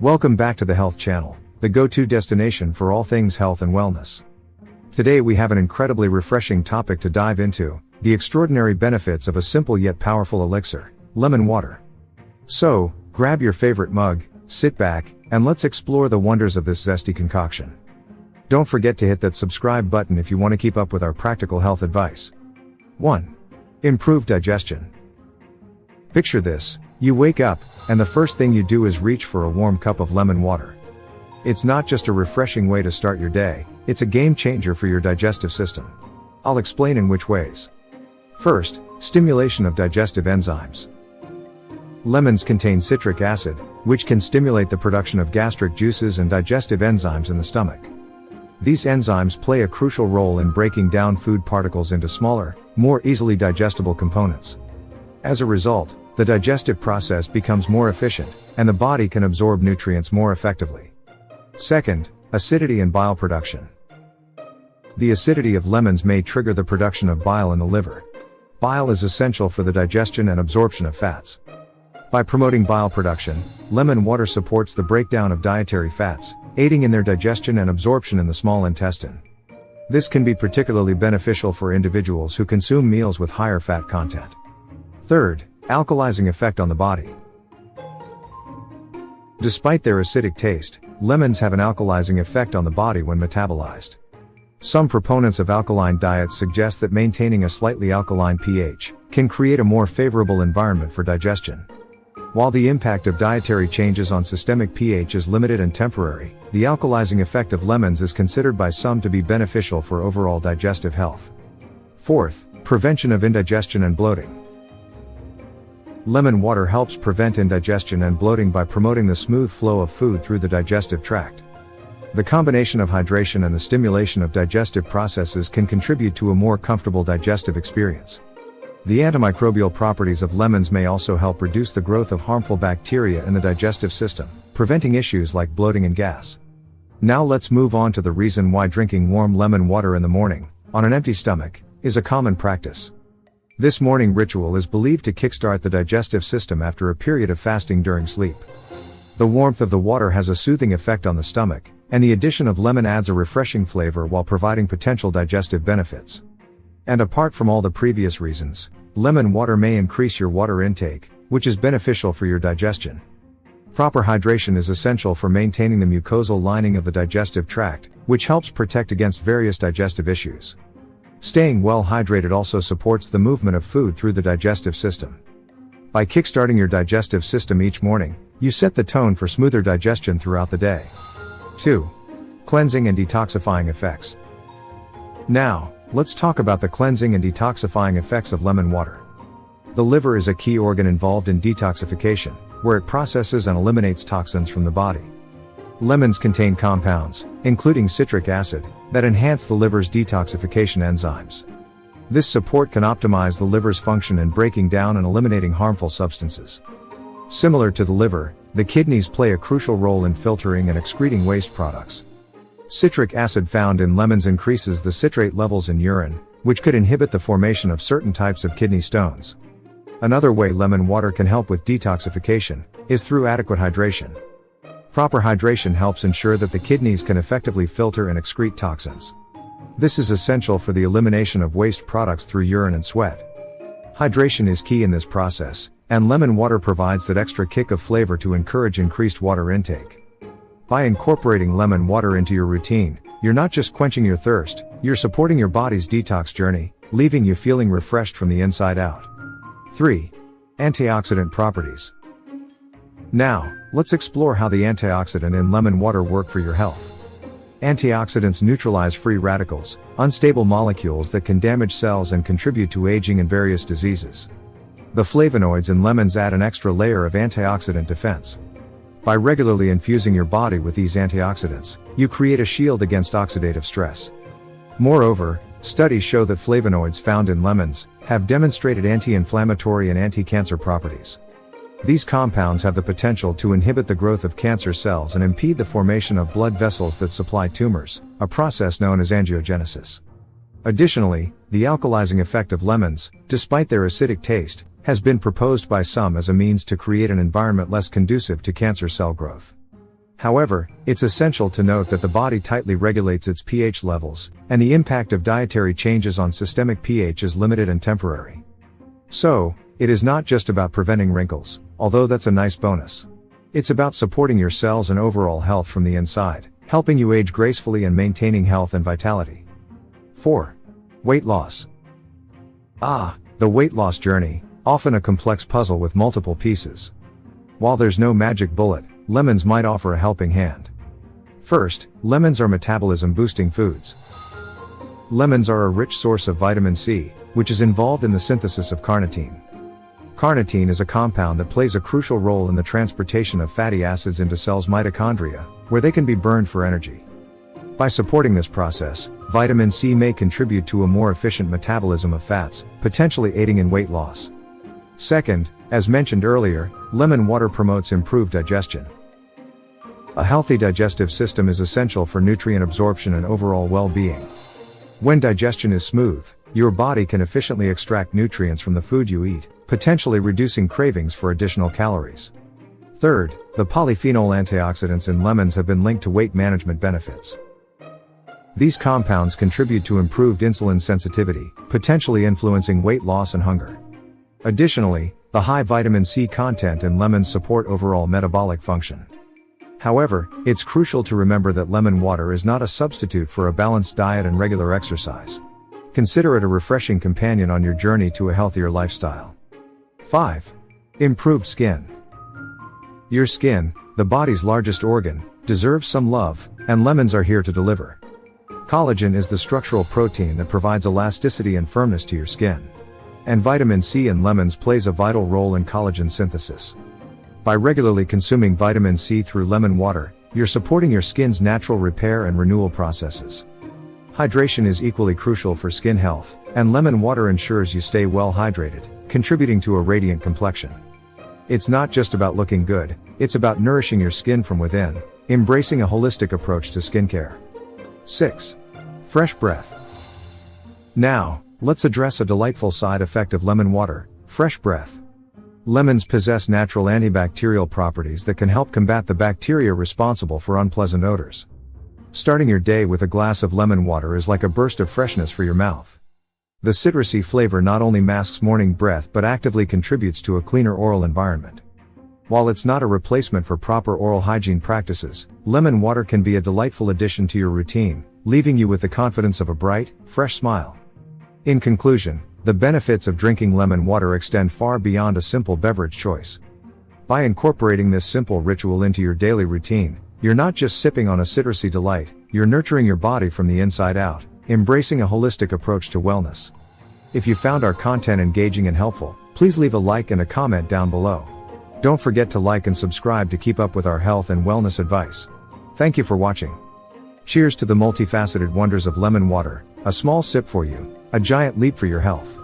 Welcome back to the Health Channel, the go-to destination for all things health and wellness. Today we have an incredibly refreshing topic to dive into, the extraordinary benefits of a simple yet powerful elixir, lemon water. So, grab your favorite mug, sit back, and let's explore the wonders of this zesty concoction. Don't forget to hit that subscribe button if you want to keep up with our practical health advice. 1. Improve digestion. Picture this, you wake up, and the first thing you do is reach for a warm cup of lemon water. It's not just a refreshing way to start your day, it's a game changer for your digestive system. I'll explain in which ways. First, stimulation of digestive enzymes. Lemons contain citric acid, which can stimulate the production of gastric juices and digestive enzymes in the stomach. These enzymes play a crucial role in breaking down food particles into smaller, more easily digestible components. As a result, the digestive process becomes more efficient, and the body can absorb nutrients more effectively. Second, acidity and bile production. The acidity of lemons may trigger the production of bile in the liver. Bile is essential for the digestion and absorption of fats. By promoting bile production, lemon water supports the breakdown of dietary fats, aiding in their digestion and absorption in the small intestine. This can be particularly beneficial for individuals who consume meals with higher fat content. Third, alkalizing effect on the body. Despite their acidic taste, lemons have an alkalizing effect on the body when metabolized. Some proponents of alkaline diets suggest that maintaining a slightly alkaline pH can create a more favorable environment for digestion. While the impact of dietary changes on systemic pH is limited and temporary, the alkalizing effect of lemons is considered by some to be beneficial for overall digestive health. Fourth, prevention of indigestion and bloating. Lemon water helps prevent indigestion and bloating by promoting the smooth flow of food through the digestive tract. The combination of hydration and the stimulation of digestive processes can contribute to a more comfortable digestive experience. The antimicrobial properties of lemons may also help reduce the growth of harmful bacteria in the digestive system, preventing issues like bloating and gas. Now let's move on to the reason why drinking warm lemon water in the morning, on an empty stomach, is a common practice. This morning ritual is believed to kickstart the digestive system after a period of fasting during sleep. The warmth of the water has a soothing effect on the stomach, and the addition of lemon adds a refreshing flavor while providing potential digestive benefits. And apart from all the previous reasons, lemon water may increase your water intake, which is beneficial for your digestion. Proper hydration is essential for maintaining the mucosal lining of the digestive tract, which helps protect against various digestive issues. Staying well hydrated also supports the movement of food through the digestive system. By kickstarting your digestive system each morning, you set the tone for smoother digestion throughout the day. 2. Cleansing and detoxifying effects. Now, let's talk about the cleansing and detoxifying effects of lemon water. The liver is a key organ involved in detoxification, where it processes and eliminates toxins from the body. Lemons contain compounds, including citric acid, that enhance the liver's detoxification enzymes. This support can optimize the liver's function in breaking down and eliminating harmful substances. Similar to the liver, the kidneys play a crucial role in filtering and excreting waste products. Citric acid found in lemons increases the citrate levels in urine, which could inhibit the formation of certain types of kidney stones. Another way lemon water can help with detoxification is through adequate hydration. Proper hydration helps ensure that the kidneys can effectively filter and excrete toxins. This is essential for the elimination of waste products through urine and sweat. Hydration is key in this process, and lemon water provides that extra kick of flavor to encourage increased water intake. By incorporating lemon water into your routine, you're not just quenching your thirst, you're supporting your body's detox journey, leaving you feeling refreshed from the inside out. 3. Antioxidant properties. Now, let's explore how the antioxidant in lemon water work for your health. Antioxidants neutralize free radicals, unstable molecules that can damage cells and contribute to aging and various diseases. The flavonoids in lemons add an extra layer of antioxidant defense. By regularly infusing your body with these antioxidants, you create a shield against oxidative stress. Moreover, studies show that flavonoids found in lemons have demonstrated anti-inflammatory and anti-cancer properties. These compounds have the potential to inhibit the growth of cancer cells and impede the formation of blood vessels that supply tumors, a process known as angiogenesis. Additionally, the alkalizing effect of lemons, despite their acidic taste, has been proposed by some as a means to create an environment less conducive to cancer cell growth. However, it's essential to note that the body tightly regulates its pH levels, and the impact of dietary changes on systemic pH is limited and temporary. So, it is not just about preventing wrinkles, although that's a nice bonus. It's about supporting your cells and overall health from the inside, helping you age gracefully and maintaining health and vitality. 4. Weight loss. The weight loss journey, often a complex puzzle with multiple pieces. While there's no magic bullet, lemons might offer a helping hand. First, lemons are metabolism-boosting foods. Lemons are a rich source of vitamin C, which is involved in the synthesis of carnitine. Carnitine is a compound that plays a crucial role in the transportation of fatty acids into cells' mitochondria, where they can be burned for energy. By supporting this process, vitamin C may contribute to a more efficient metabolism of fats, potentially aiding in weight loss. Second, as mentioned earlier, lemon water promotes improved digestion. A healthy digestive system is essential for nutrient absorption and overall well-being. When digestion is smooth, your body can efficiently extract nutrients from the food you eat, potentially reducing cravings for additional calories. Third, the polyphenol antioxidants in lemons have been linked to weight management benefits. These compounds contribute to improved insulin sensitivity, potentially influencing weight loss and hunger. Additionally, the high vitamin C content in lemons support overall metabolic function. However, it's crucial to remember that lemon water is not a substitute for a balanced diet and regular exercise. Consider it a refreshing companion on your journey to a healthier lifestyle. 5. Improved skin. Your skin, the body's largest organ, deserves some love, and lemons are here to deliver. Collagen is the structural protein that provides elasticity and firmness to your skin. And vitamin C in lemons plays a vital role in collagen synthesis. By regularly consuming vitamin C through lemon water, you're supporting your skin's natural repair and renewal processes. Hydration is equally crucial for skin health, and lemon water ensures you stay well hydrated, contributing to a radiant complexion. It's not just about looking good, it's about nourishing your skin from within, embracing a holistic approach to skincare. 6. Fresh breath. Now, let's address a delightful side effect of lemon water: fresh breath. Lemons possess natural antibacterial properties that can help combat the bacteria responsible for unpleasant odors. Starting your day with a glass of lemon water is like a burst of freshness for your mouth. The citrusy flavor not only masks morning breath but actively contributes to a cleaner oral environment. While it's not a replacement for proper oral hygiene practices, lemon water can be a delightful addition to your routine, leaving you with the confidence of a bright, fresh smile. In conclusion, the benefits of drinking lemon water extend far beyond a simple beverage choice. By incorporating this simple ritual into your daily routine, you're not just sipping on a citrusy delight, you're nurturing your body from the inside out, embracing a holistic approach to wellness. If you found our content engaging and helpful, please leave a like and a comment down below. Don't forget to like and subscribe to keep up with our health and wellness advice. Thank you for watching. Cheers to the multifaceted wonders of lemon water, a small sip for you, a giant leap for your health.